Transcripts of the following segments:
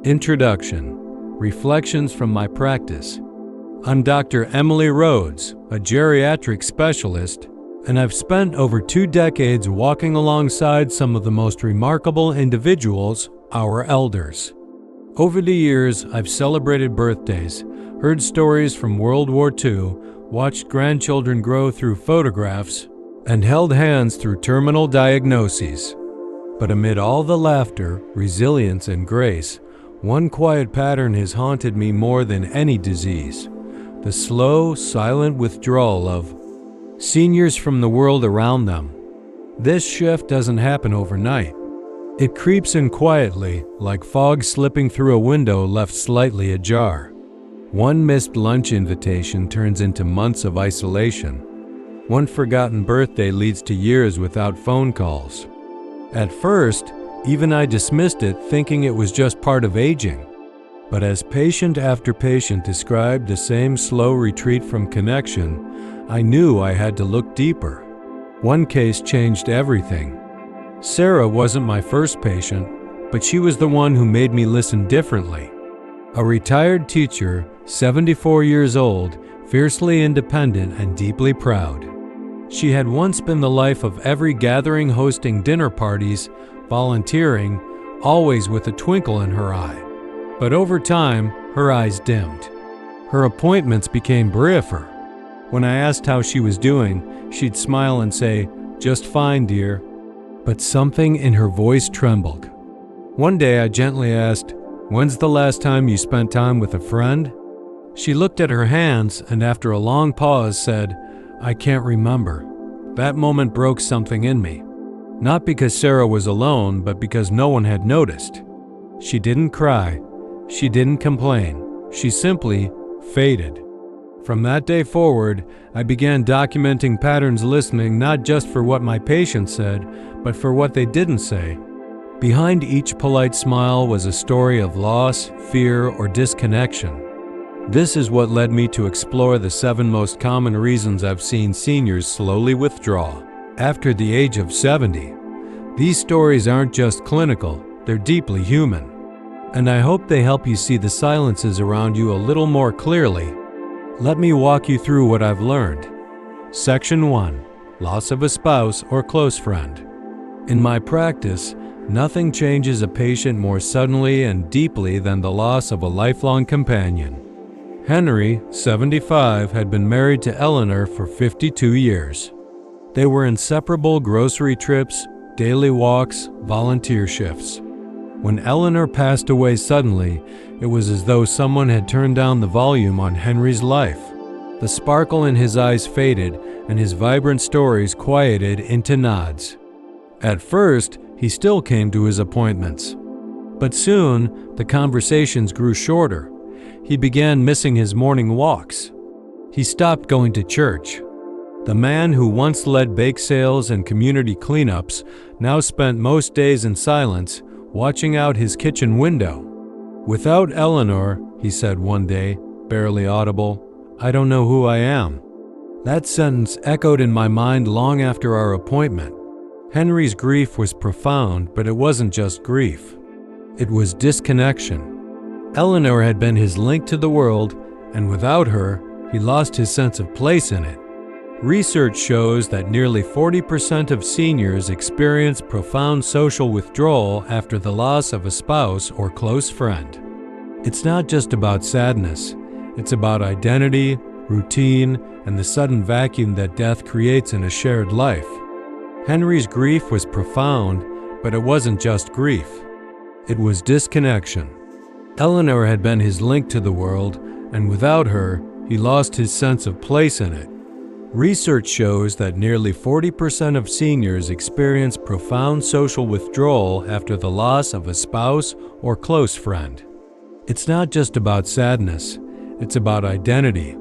Introduction. Reflections from my practice. I'm Dr. Emily Rhodes, a geriatric specialist, and I've spent over 2 decades walking alongside some of the most remarkable individuals, our elders. Over the years, I've celebrated birthdays, heard stories from World War II, watched grandchildren grow through photographs, and held hands through terminal diagnoses. But amid all the laughter, resilience, and grace, one quiet pattern has haunted me more than any disease: the slow, silent withdrawal of seniors from the world around them. This shift doesn't happen overnight. It creeps in quietly, like fog slipping through a window left slightly ajar. One missed lunch invitation turns into months of isolation. One forgotten birthday leads to years without phone calls. At first, even I dismissed it, thinking it was just part of aging. But as patient after patient described the same slow retreat from connection, I knew I had to look deeper. One case changed everything. Sarah wasn't my first patient, but she was the one who made me listen differently. A retired teacher, 74 years old, fiercely independent and deeply proud. She had once been the life of every gathering, hosting dinner parties, volunteering, always with a twinkle in her eye. But over time, her eyes dimmed. Her appointments became briefer. When I asked how she was doing, she'd smile and say, "Just fine, dear." But something in her voice trembled. One day I gently asked, "When's the last time you spent time with a friend?" She looked at her hands and after a long pause said, "I can't remember." That moment broke something in me. Not because Sarah was alone, but because no one had noticed. She didn't cry. She didn't complain. She simply faded. From that day forward, I began documenting patterns, listening not just for what my patients said, but for what they didn't say. Behind each polite smile was a story of loss, fear, or disconnection. This is what led me to explore the 7 most common reasons I've seen seniors slowly withdraw after the age of 70. These stories aren't just clinical, they're deeply human. And I hope they help you see the silences around you a little more clearly. Let me walk you through what I've learned. Section 1. Loss of a spouse or close friend. In my practice, nothing changes a patient more suddenly and deeply than the loss of a lifelong companion. Henry, 75, had been married to Eleanor for 52 years. They were inseparable: grocery trips, daily walks, volunteer shifts. When Eleanor passed away suddenly, it was as though someone had turned down the volume on Henry's life. The sparkle in his eyes faded, and his vibrant stories quieted into nods. At first, he still came to his appointments. But soon, the conversations grew shorter. He began missing his morning walks. He stopped going to church. The man who once led bake sales and community cleanups now spent most days in silence, watching out his kitchen window. "Without Eleanor," he said one day, barely audible, "I don't know who I am." That sentence echoed in my mind long after our appointment. Henry's grief was profound, but it wasn't just grief. It was disconnection. Eleanor had been his link to the world, and without her, he lost his sense of place in it. Research shows that nearly 40% of seniors experience profound social withdrawal after the loss of a spouse or close friend. It's not just about sadness, it's about identity, routine, and the sudden vacuum that death creates in a shared life. Henry's grief was profound, but it wasn't just grief. It was disconnection. Eleanor had been his link to the world, and without her, he lost his sense of place in it. Research shows that nearly 40% of seniors experience profound social withdrawal after the loss of a spouse or close friend. It's not just about sadness, it's about identity,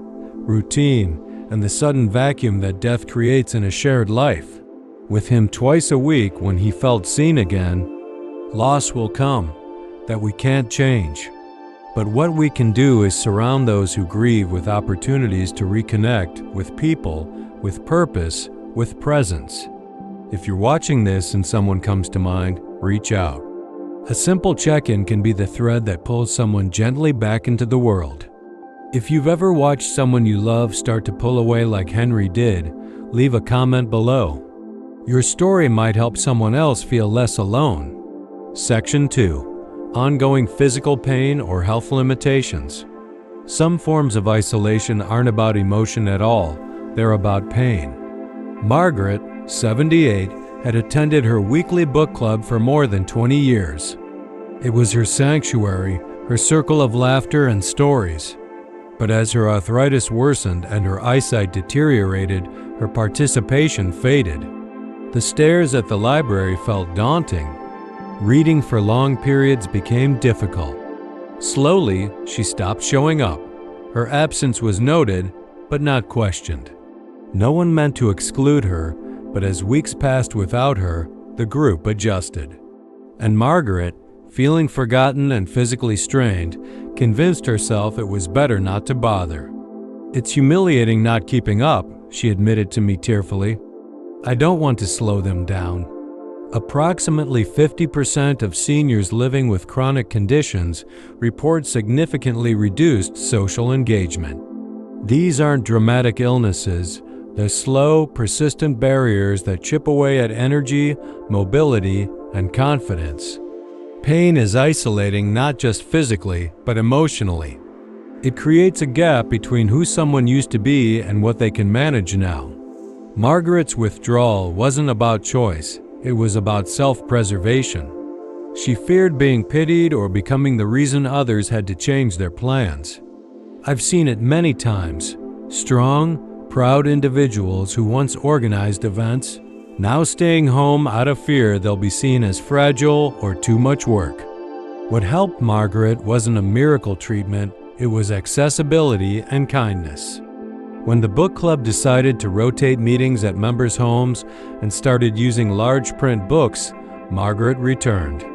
routine, and the sudden vacuum that death creates in a shared life. With him twice a week when he felt seen again, loss will come that we can't change. But what we can do is surround those who grieve with opportunities to reconnect with people, with purpose, with presence. If you're watching this and someone comes to mind, reach out. A simple check-in can be the thread that pulls someone gently back into the world. If you've ever watched someone you love start to pull away like Henry did, leave a comment below. Your story might help someone else feel less alone. Section 2. Ongoing physical pain or health limitations. Some forms of isolation aren't about emotion at all, they're about pain. Margaret, 78, had attended her weekly book club for more than 20 years. It was her sanctuary, her circle of laughter and stories. But as her arthritis worsened and her eyesight deteriorated, her participation faded. The stairs at the library felt daunting. Reading for long periods became difficult. Slowly, she stopped showing up. Her absence was noted, but not questioned. No one meant to exclude her, but as weeks passed without her, the group adjusted. And Margaret, feeling forgotten and physically strained, convinced herself it was better not to bother. "It's humiliating not keeping up," she admitted to me tearfully. "I don't want to slow them down." Approximately 50% of seniors living with chronic conditions report significantly reduced social engagement. These aren't dramatic illnesses. They're slow, persistent barriers that chip away at energy, mobility, and confidence. Pain is isolating not just physically, but emotionally. It creates a gap between who someone used to be and what they can manage now. Margaret's withdrawal wasn't about choice, it was about self-preservation. She feared being pitied or becoming the reason others had to change their plans. I've seen it many times. Strong, proud individuals who once organized events, now staying home out of fear they'll be seen as fragile or too much work. What helped Margaret wasn't a miracle treatment, it was accessibility and kindness. When the book club decided to rotate meetings at members' homes and started using large print books, Margaret returned.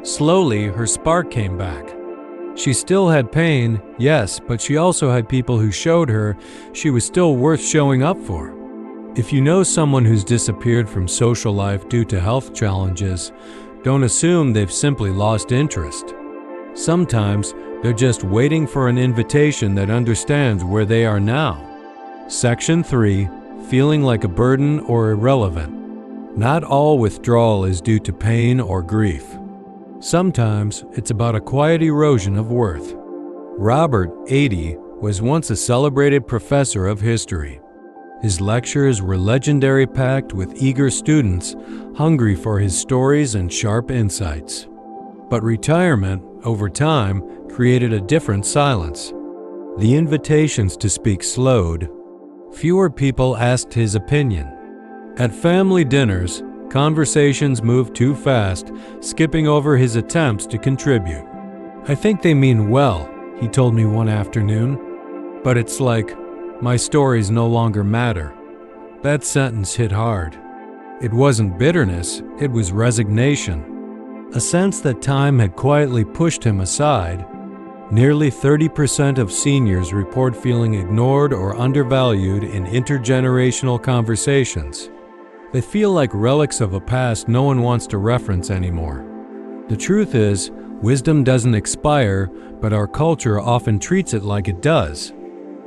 Slowly, her spark came back. She still had pain, yes, but she also had people who showed her she was still worth showing up for. If you know someone who's disappeared from social life due to health challenges, don't assume they've simply lost interest. Sometimes they're just waiting for an invitation that understands where they are now. Section 3. Feeling like a burden or irrelevant. Not all withdrawal is due to pain or grief. Sometimes it's about a quiet erosion of worth. Robert, 80, was once a celebrated professor of history. His lectures were legendary, packed with eager students, hungry for his stories and sharp insights. But retirement, over time, created a different silence. The invitations to speak slowed. Fewer people asked his opinion. At family dinners, conversations moved too fast, skipping over his attempts to contribute. "I think they mean well," he told me one afternoon, "but it's like, my stories no longer matter." That sentence hit hard. It wasn't bitterness, it was resignation. A sense that time had quietly pushed him aside. Nearly 30% of seniors report feeling ignored or undervalued in intergenerational conversations. They feel like relics of a past no one wants to reference anymore. The truth is, wisdom doesn't expire, but our culture often treats it like it does.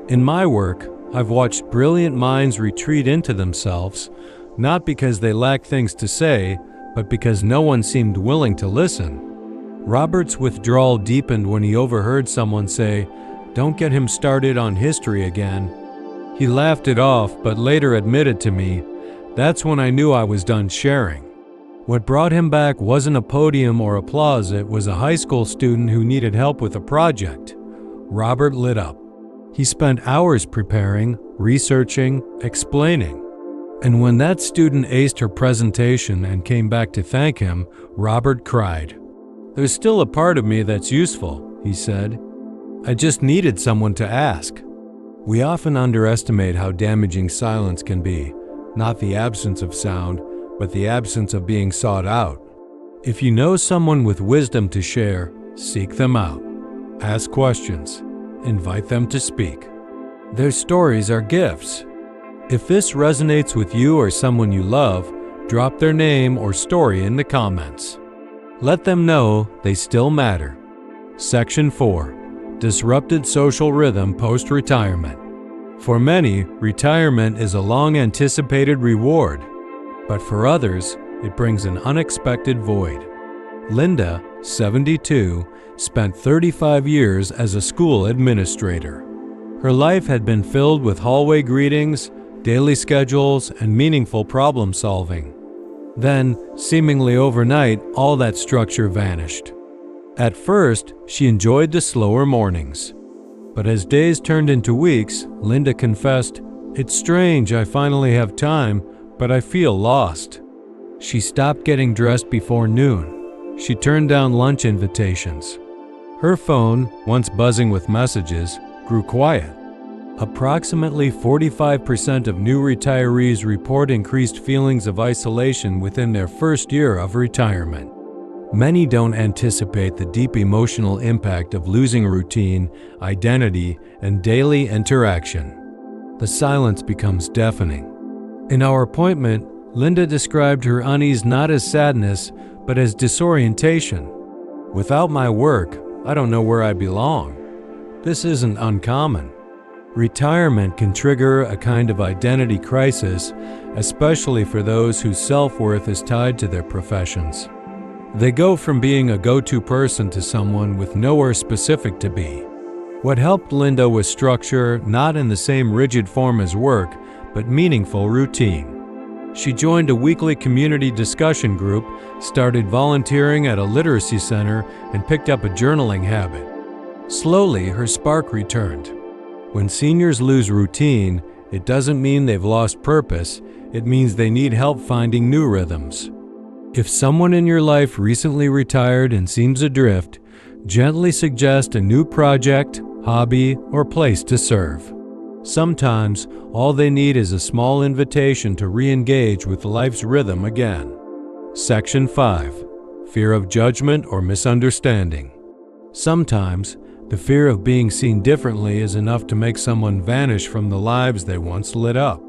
In my work, I've watched brilliant minds retreat into themselves, not because they lack things to say, but because no one seemed willing to listen. Robert's withdrawal deepened when he overheard someone say, "Don't get him started on history again." He laughed it off, but later admitted to me, "That's when I knew I was done sharing." What brought him back wasn't a podium or applause, it was a high school student who needed help with a project. Robert lit up. He spent hours preparing, researching, explaining. And when that student aced her presentation and came back to thank him, Robert cried. "There's still a part of me that's useful," he said. "I just needed someone to ask." We often underestimate how damaging silence can be, not the absence of sound, but the absence of being sought out. If you know someone with wisdom to share, seek them out. Ask questions. Invite them to speak. Their stories are gifts. If this resonates with you or someone you love, drop their name or story in the comments. Let them know they still matter. Section 4. Disrupted social rhythm post-retirement. For many, retirement is a long-anticipated reward, but for others, it brings an unexpected void. Linda, 72, spent 35 years as a school administrator. Her life had been filled with hallway greetings, daily schedules, and meaningful problem solving. Then, seemingly overnight, all that structure vanished. At first, she enjoyed the slower mornings. But as days turned into weeks, Linda confessed, "It's strange I finally have time, but I feel lost." She stopped getting dressed before noon. She turned down lunch invitations. Her phone, once buzzing with messages, grew quiet. Approximately 45% of new retirees report increased feelings of isolation within their first year of retirement. Many don't anticipate the deep emotional impact of losing routine, identity, and daily interaction. The silence becomes deafening. In our appointment, Linda described her unease not as sadness, but as disorientation. "Without my work, I don't know where I belong." This isn't uncommon. Retirement can trigger a kind of identity crisis, especially for those whose self-worth is tied to their professions. They go from being a go-to person to someone with nowhere specific to be. What helped Linda was structure, not in the same rigid form as work, but meaningful routine. She joined a weekly community discussion group, started volunteering at a literacy center, and picked up a journaling habit. Slowly, her spark returned. When seniors lose routine, it doesn't mean they've lost purpose, it means they need help finding new rhythms. If someone in your life recently retired and seems adrift, gently suggest a new project, hobby, or place to serve. Sometimes, all they need is a small invitation to re-engage with life's rhythm again. Section 5. Fear of judgment or misunderstanding. Sometimes, the fear of being seen differently is enough to make someone vanish from the lives they once lit up.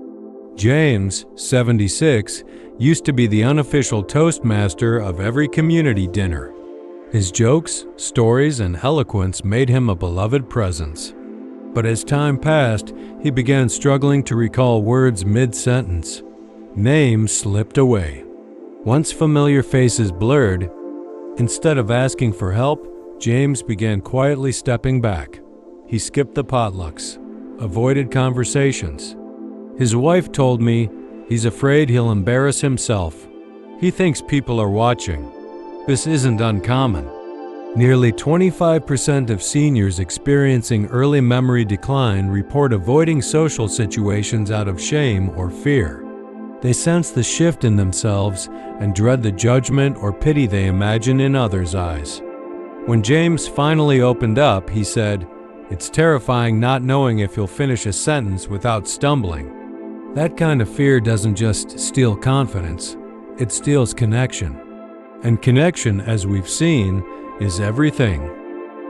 James, 76, used to be the unofficial toastmaster of every community dinner. His jokes, stories, and eloquence made him a beloved presence. But as time passed, he began struggling to recall words mid-sentence. Names slipped away. Once familiar faces blurred, instead of asking for help, James began quietly stepping back. He skipped the potlucks, avoided conversations. His wife told me he's afraid he'll embarrass himself. He thinks people are watching. This isn't uncommon. Nearly 25% of seniors experiencing early memory decline report avoiding social situations out of shame or fear. They sense the shift in themselves and dread the judgment or pity they imagine in others' eyes. When James finally opened up, he said, "It's terrifying not knowing if you'll finish a sentence without stumbling." That kind of fear doesn't just steal confidence, it steals connection. And connection, as we've seen, is everything.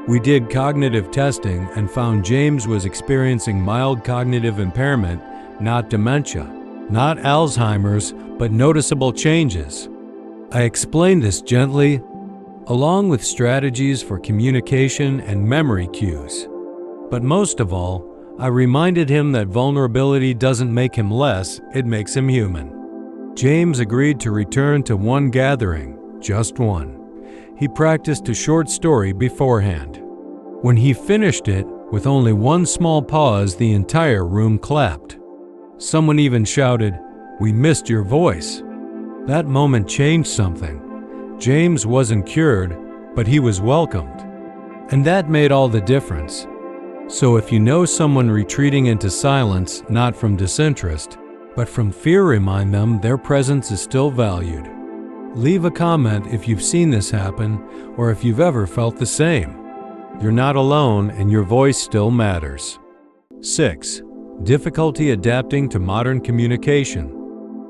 We did cognitive testing and found James was experiencing mild cognitive impairment, not dementia, not Alzheimer's, but noticeable changes. I explained this gently, along with strategies for communication and memory cues. But most of all, I reminded him that vulnerability doesn't make him less, it makes him human. James agreed to return to one gathering, just one. He practiced a short story beforehand. When he finished it, with only one small pause, the entire room clapped. Someone even shouted, "We missed your voice." That moment changed something. James wasn't cured, but he was welcomed. And that made all the difference. So if you know someone retreating into silence, not from disinterest, but from fear, remind them their presence is still valued. Leave a comment if you've seen this happen or if you've ever felt the same. You're not alone and your voice still matters. 6. Difficulty adapting to modern communication.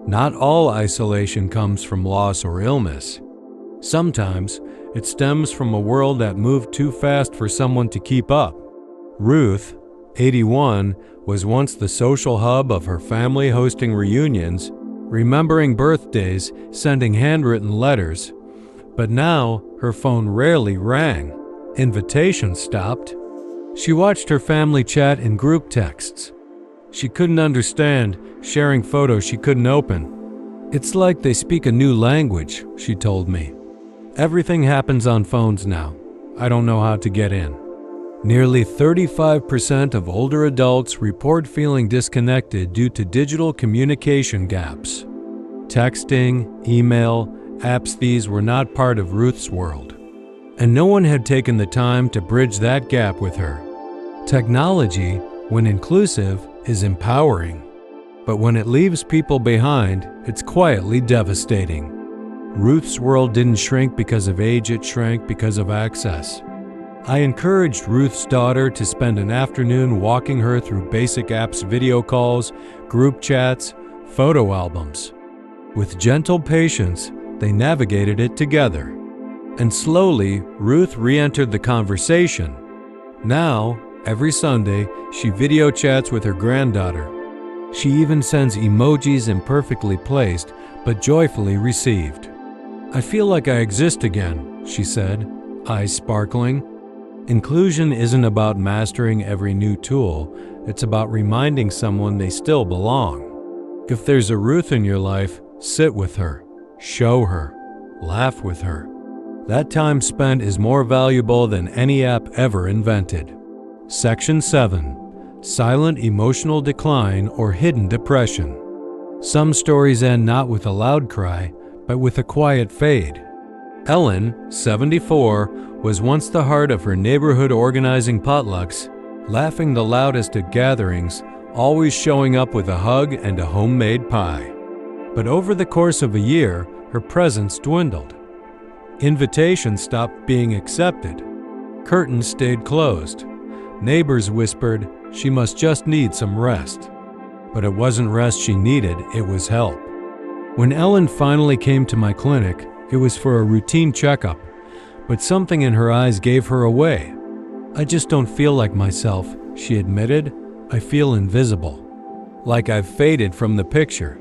Not all isolation comes from loss or illness. Sometimes it stems from a world that moved too fast for someone to keep up. Ruth, 81, was once the social hub of her family, hosting reunions, remembering birthdays, sending handwritten letters. But now, her phone rarely rang. Invitations stopped. She watched her family chat in group texts. She couldn't understand, sharing photos she couldn't open. It's like they speak a new language, she told me. Everything happens on phones now. I don't know how to get in. Nearly 35% of older adults report feeling disconnected due to digital communication gaps. Texting, email, apps, these were not part of Ruth's world. And no one had taken the time to bridge that gap with her. Technology, when inclusive, is empowering. But when it leaves people behind, it's quietly devastating. Ruth's world didn't shrink because of age, it shrank because of access. I encouraged Ruth's daughter to spend an afternoon walking her through basic apps, video calls, group chats, photo albums. With gentle patience, they navigated it together. And slowly, Ruth re-entered the conversation. Now, every Sunday, she video chats with her granddaughter. She even sends emojis imperfectly placed, but joyfully received. I feel like I exist again, she said, eyes sparkling. Inclusion isn't about mastering every new tool, it's about reminding someone they still belong. If there's a Ruth in your life, sit with her, show her, laugh with her. That time spent is more valuable than any app ever invented. Section 7. Silent emotional decline or hidden depression. Some stories end not with a loud cry, but with a quiet fade. Ellen, 74, was once the heart of her neighborhood, organizing potlucks, laughing the loudest at gatherings, always showing up with a hug and a homemade pie. But over the course of a year, her presence dwindled. Invitations stopped being accepted. Curtains stayed closed. Neighbors whispered she must just need some rest. But it wasn't rest she needed, it was help. When Ellen finally came to my clinic, it was for a routine checkup, but something in her eyes gave her away. I just don't feel like myself, she admitted. I feel invisible. Like I've faded from the picture.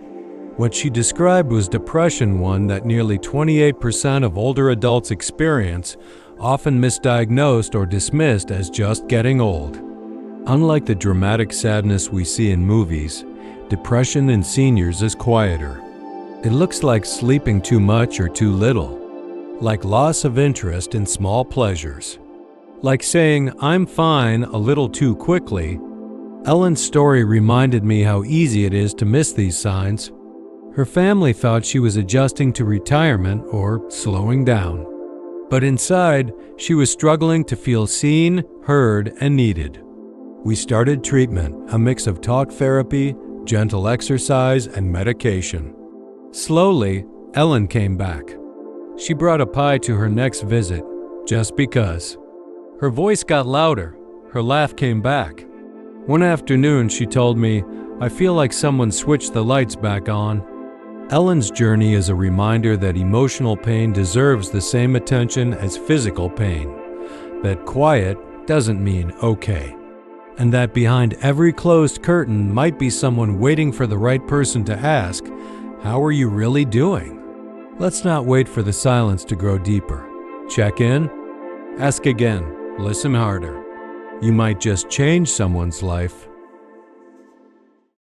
What she described was depression, one that nearly 28% of older adults experience, often misdiagnosed or dismissed as just getting old. Unlike the dramatic sadness we see in movies, depression in seniors is quieter. It looks like sleeping too much or too little, like loss of interest in small pleasures, like saying, "I'm fine," a little too quickly. Ellen's story reminded me how easy it is to miss these signs. Her family thought she was adjusting to retirement or slowing down. But inside, she was struggling to feel seen, heard, and needed. We started treatment, a mix of talk therapy, gentle exercise, and medication. Slowly, Ellen came back. She brought a pie to her next visit, just because. Her voice got louder. Her laugh came back. One afternoon, she told me, "I feel like someone switched the lights back on." Ellen's journey is a reminder that emotional pain deserves the same attention as physical pain, that quiet doesn't mean okay, and that behind every closed curtain might be someone waiting for the right person to ask, "How are you really doing?" Let's not wait for the silence to grow deeper. Check in, ask again, listen harder. You might just change someone's life